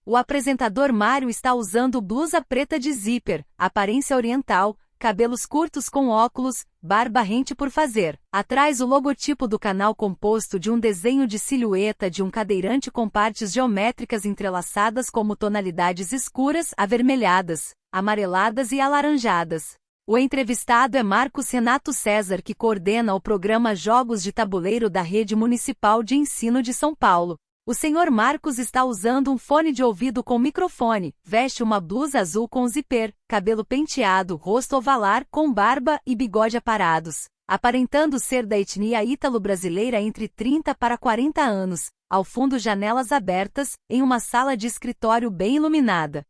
O apresentador Mário está usando blusa preta de zíper, aparência oriental, cabelos curtos com óculos, barba rente por fazer. Atrás o logotipo do canal composto de um desenho de silhueta de um cadeirante com partes geométricas entrelaçadas como tonalidades escuras, avermelhadas, amareladas e alaranjadas. O entrevistado é Marcos Renato César, que coordena o programa Jogos de Tabuleiro da Rede Municipal de Ensino de São Paulo. O senhor Marcos está usando um fone de ouvido com microfone, veste uma blusa azul com zíper, cabelo penteado, rosto ovalar, com barba e bigode aparados, aparentando ser da etnia ítalo-brasileira entre 30 para 40 anos, ao fundo janelas abertas, em uma sala de escritório bem iluminada.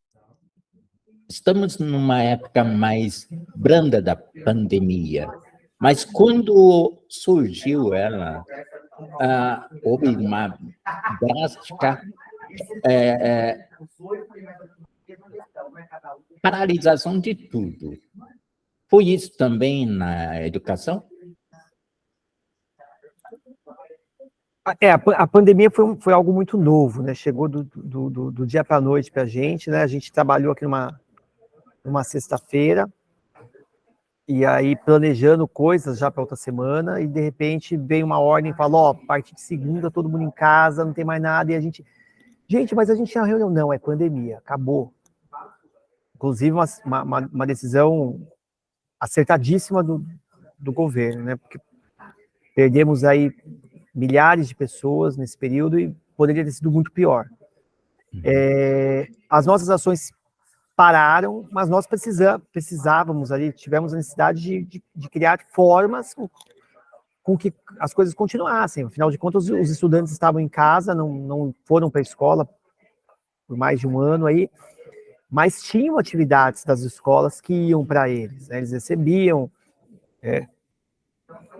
Estamos numa época mais branda da pandemia, mas quando surgiu ela, houve uma drástica paralisação de tudo. Foi isso também na educação? A pandemia foi algo muito novo, né? Chegou do dia para a noite para a gente, né? A gente trabalhou aqui numa sexta-feira, e aí planejando coisas já para outra semana, e de repente veio uma ordem e falou, a partir de segunda todo mundo em casa, não tem mais nada, e a gente, mas a gente tinha uma reunião, não, é pandemia, acabou. Inclusive uma decisão acertadíssima do governo, né, porque perdemos aí milhares de pessoas nesse período e poderia ter sido muito pior. As nossas ações pararam, mas nós precisávamos ali, tivemos a necessidade de criar formas com que as coisas continuassem. Afinal de contas, os estudantes estavam em casa, não foram para a escola por mais de um ano aí, mas tinham atividades das escolas que iam para eles, né? Eles recebiam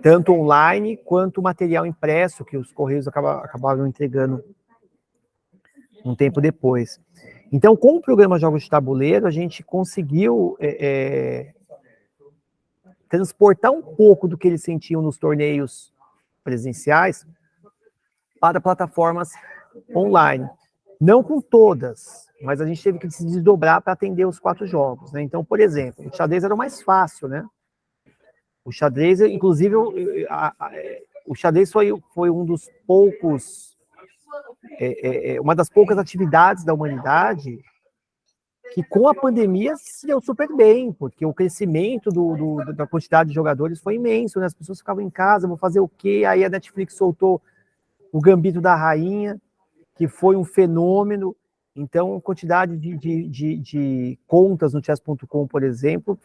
tanto online quanto material impresso, que os Correios acabavam entregando um tempo depois. Então, com o programa Jogos de Tabuleiro, a gente conseguiu transportar um pouco do que eles sentiam nos torneios presenciais para plataformas online. Não com todas, mas a gente teve que se desdobrar para atender os 4 jogos, né? Então, por exemplo, o xadrez era o mais fácil, né? O xadrez, inclusive, o xadrez foi um dos poucos... uma das poucas atividades da humanidade que com a pandemia se deu super bem, porque o crescimento da quantidade de jogadores foi imenso, né? As pessoas ficavam em casa, vão fazer o quê? Aí a Netflix soltou o Gambito da Rainha, que foi um fenômeno. Então, a quantidade de contas no chess.com, por exemplo,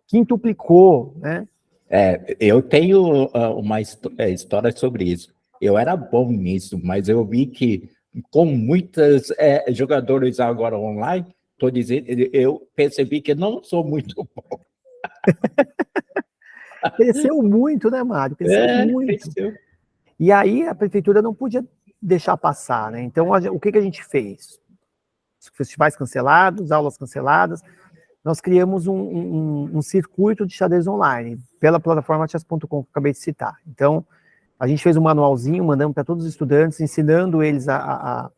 quintuplicou, né? Eu tenho uma história sobre isso. Eu era bom nisso, mas eu vi que com muitos jogadores agora online, estou dizendo, eu percebi que não sou muito bom. Cresceu muito, né, Mário? Cresceu muito. Cresceu. E aí a prefeitura não podia deixar passar, né? Então, o que a gente fez? Festivais cancelados, aulas canceladas, nós criamos um circuito de xadrez online, pela plataforma chess.com, que eu acabei de citar. Então, a gente fez um manualzinho, mandamos para todos os estudantes, ensinando eles a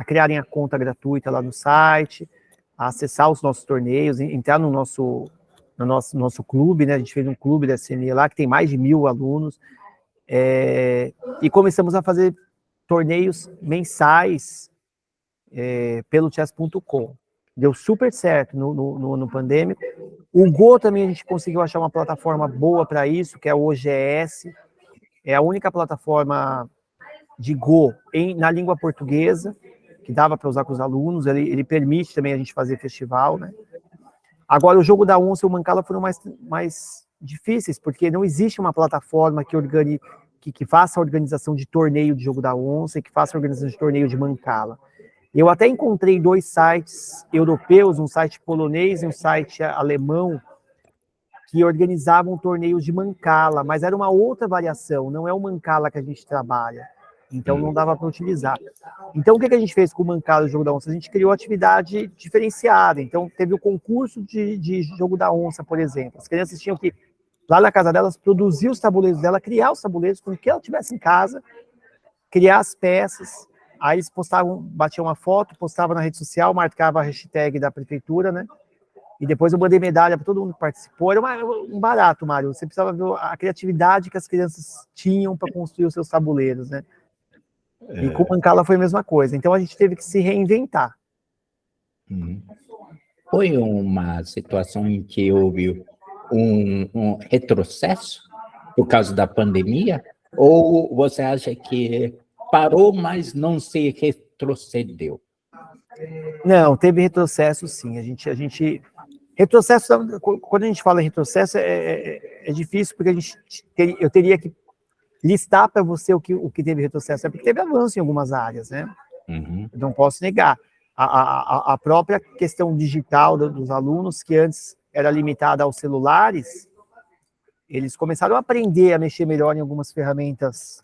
criarem a conta gratuita lá no site, a acessar os nossos torneios, entrar no nosso clube, né? A gente fez um clube da SNE lá, que tem mais de 1.000 alunos, e começamos a fazer torneios mensais pelo chess.com. Deu super certo no pandêmico. O Go também a gente conseguiu achar uma plataforma boa para isso, que é o OGS. É a única plataforma de Go na língua portuguesa, que dava para usar com os alunos. Ele permite também a gente fazer festival, né? Agora, o jogo da onça e o Mancala foram mais difíceis, porque não existe uma plataforma que faça a organização de torneio de jogo da onça e que faça a organização de torneio de Mancala. Eu até encontrei 2 sites europeus, um site polonês e um site alemão, que organizavam torneios de Mancala, mas era uma outra variação, não é o Mancala que a gente trabalha, então não dava para utilizar. Então, o que a gente fez com o Mancala e o Jogo da Onça? A gente criou atividade diferenciada, então teve o concurso de Jogo da Onça, por exemplo. As crianças tinham que, lá na casa delas, produzir os tabuleiros dela, criar os tabuleiros com o que ela tivesse em casa, criar as peças, Aí eles postavam, batiam uma foto, postavam na rede social, marcava a hashtag da prefeitura, né? E depois eu mandei medalha para todo mundo que participou. Era um barato, Mário. Você precisava ver a criatividade que as crianças tinham para construir os seus tabuleiros, né? E com o Mancala foi a mesma coisa. Então a gente teve que se reinventar. Foi uma situação em que houve um retrocesso por causa da pandemia? Ou você acha que parou, mas não se retrocedeu? Não, teve retrocesso, sim. Retrocesso, quando a gente fala em retrocesso, é difícil, porque eu teria que listar para você o que teve retrocesso. É porque teve avanço em algumas áreas, né? Não posso negar. A própria questão digital dos alunos, que antes era limitada aos celulares, eles começaram a aprender a mexer melhor em algumas ferramentas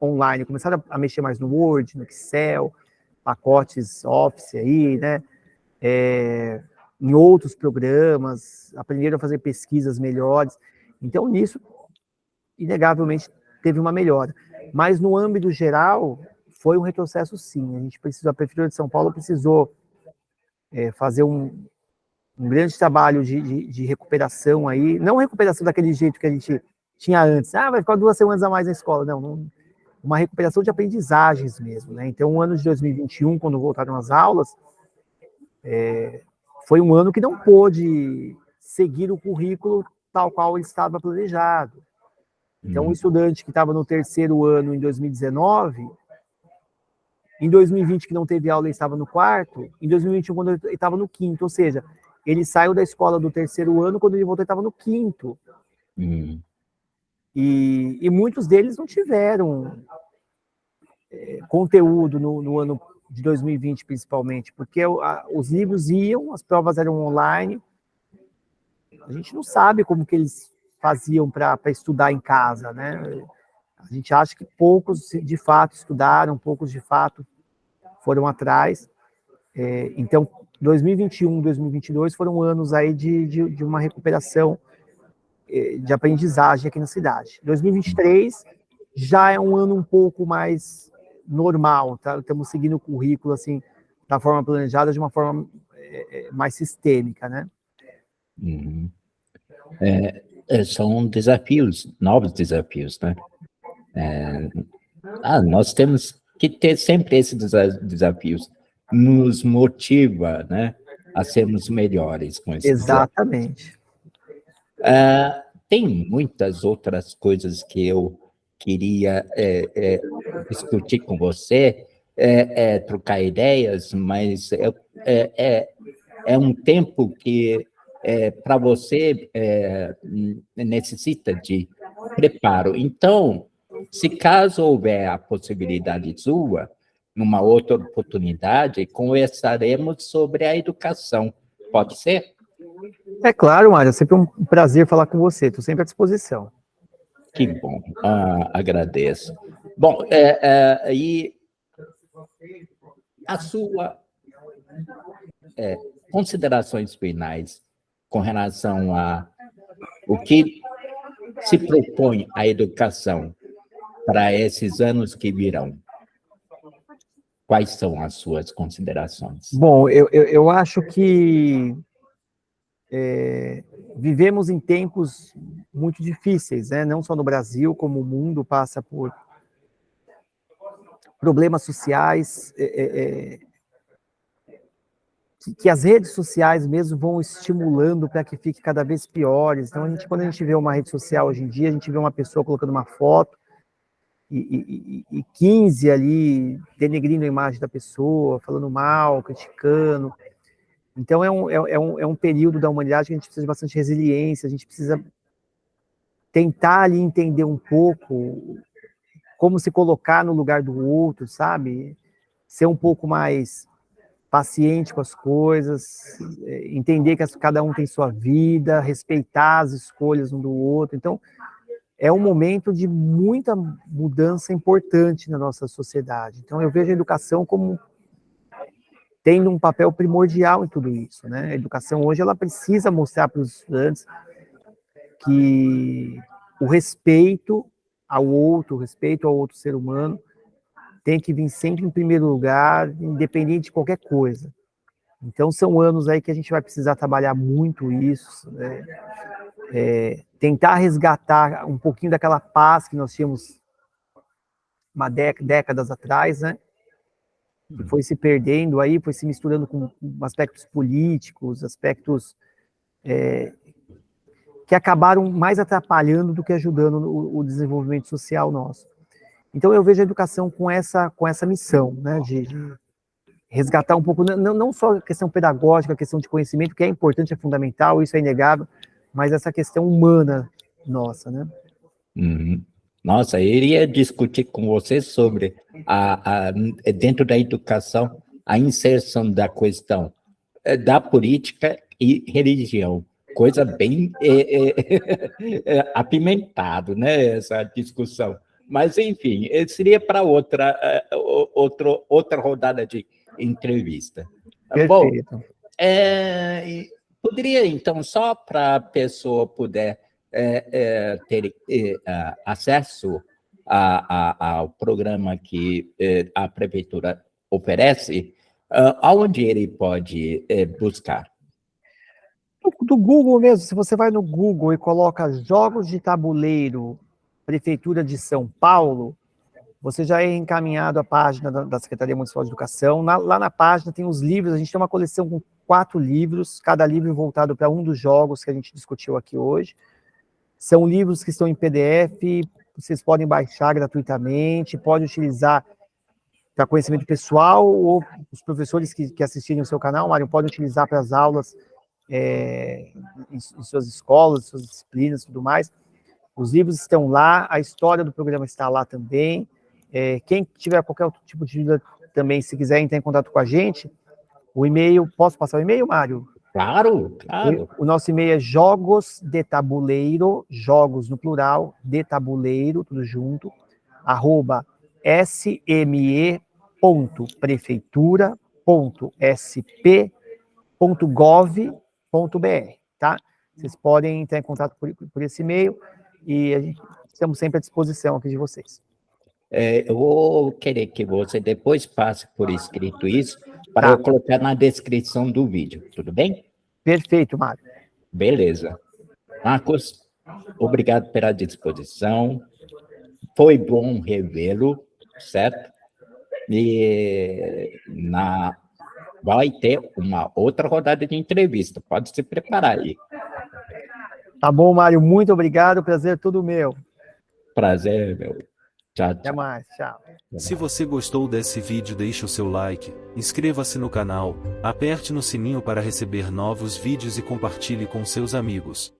online, começaram a mexer mais no Word, no Excel, pacotes Office aí, né? Em outros programas, aprenderam a fazer pesquisas melhores. Então, nisso, inegavelmente, teve uma melhora. Mas, no âmbito geral, foi um retrocesso, sim. A Prefeitura de São Paulo precisou fazer um grande trabalho de recuperação aí, não recuperação daquele jeito que a gente tinha antes, vai ficar 2 semanas a mais na escola, não, uma recuperação de aprendizagens mesmo, né? Então, o ano de 2021, quando voltaram as aulas, foi um ano que não pôde seguir o currículo tal qual ele estava planejado. Então, o estudante que estava no 3º ano em 2019, em 2020, que não teve aula, ele estava no 4º, em 2021, quando ele estava no 5º, ou seja, ele saiu da escola do 3º ano, quando ele voltou, ele estava no 5º. E muitos deles não tiveram conteúdo no ano de 2020, principalmente, porque os livros iam, as provas eram online, a gente não sabe como que eles faziam para estudar em casa, né? A gente acha que poucos, de fato, estudaram, poucos, de fato, foram atrás. Então, 2021, 2022 foram anos aí de uma recuperação de aprendizagem aqui na cidade. 2023 já é um ano um pouco mais normal, tá? Estamos seguindo o currículo, assim, da forma planejada, de uma forma mais sistêmica, né? São desafios, novos desafios, né? Nós temos que ter sempre esses desafios. Nos motiva, né, a sermos melhores com esses Exatamente. Tem muitas outras coisas que eu queria discutir com você, trocar ideias, mas é um tempo que para você necessita de preparo. Então, se caso houver a possibilidade sua, numa outra oportunidade, conversaremos sobre a educação. Pode ser? É claro, Mário, é sempre um prazer falar com você, estou sempre à disposição. Que bom, agradeço. Bom, e a sua considerações finais com relação a o que se propõe a educação para esses anos que virão? Quais são as suas considerações? Bom, eu acho que vivemos em tempos muito difíceis, né? Não só no Brasil, como o mundo passa por problemas sociais, que as redes sociais mesmo vão estimulando para que fique cada vez piores. Então, quando a gente vê uma rede social hoje em dia, a gente vê uma pessoa colocando uma foto e 15 ali denegrindo a imagem da pessoa, falando mal, criticando. Então, é um período da humanidade que a gente precisa de bastante resiliência, a gente precisa tentar ali entender um pouco como se colocar no lugar do outro, sabe? Ser um pouco mais paciente com as coisas, entender que cada um tem sua vida, respeitar as escolhas um do outro. Então, é um momento de muita mudança importante na nossa sociedade. Então, eu vejo a educação como tendo um papel primordial em tudo isso, né? A educação hoje, ela precisa mostrar para os estudantes que o respeito ao outro ser humano, tem que vir sempre em primeiro lugar, independente de qualquer coisa. Então, são anos aí que a gente vai precisar trabalhar muito isso, né? Tentar resgatar um pouquinho daquela paz que nós tínhamos décadas atrás, né? Que foi se perdendo aí, foi se misturando com aspectos políticos, aspectos que acabaram mais atrapalhando do que ajudando o desenvolvimento social nosso. Então, eu vejo a educação com essa missão, né? De resgatar um pouco, não só a questão pedagógica, a questão de conhecimento, que é importante, é fundamental, isso é inegável, mas essa questão humana nossa, né? Uhum. Nossa, eu iria discutir com você sobre, dentro da educação, a inserção da questão da política e religião. Coisa bem apimentado, né, essa discussão. Mas, enfim, seria para outra rodada de entrevista. Perfeito. Bom, poderia, então, só para a pessoa poder ter acesso ao programa que a prefeitura oferece, aonde ele pode buscar? Do Google mesmo, se você vai no Google e coloca Jogos de Tabuleiro, Prefeitura de São Paulo, você já é encaminhado à página da Secretaria Municipal de Educação. Lá na página tem os livros, a gente tem uma coleção com 4 livros, cada livro voltado para um dos jogos que a gente discutiu aqui hoje. São livros que estão em PDF, vocês podem baixar gratuitamente, podem utilizar para conhecimento pessoal, ou os professores que assistirem o seu canal, Mário, podem utilizar para as aulas em suas escolas, suas disciplinas e tudo mais. Os livros estão lá, a história do programa está lá também. Quem tiver qualquer outro tipo de dúvida também, se quiser entrar em contato com a gente, o e-mail, posso passar o e-mail, Mário? Claro, claro. O nosso e-mail é jogosdetabuleiro, jogos no plural, detabuleiro, tudo junto, @sme.prefeitura.sp.gov.br, tá? Vocês podem entrar em contato por esse e-mail e estamos sempre à disposição aqui de vocês. Eu vou querer que você depois passe por escrito isso, para eu colocar na descrição do vídeo, tudo bem? Perfeito, Mário. Beleza. Marcos, obrigado pela disposição. Foi bom revê-lo, certo? E vai ter uma outra rodada de entrevista. Pode se preparar aí. Tá bom, Mário. Muito obrigado. Prazer é todo meu. Prazer, meu. Tchau, tchau. Até mais. Tchau. Se você gostou desse vídeo, deixe o seu like, inscreva-se no canal, aperte no sininho para receber novos vídeos e compartilhe com seus amigos.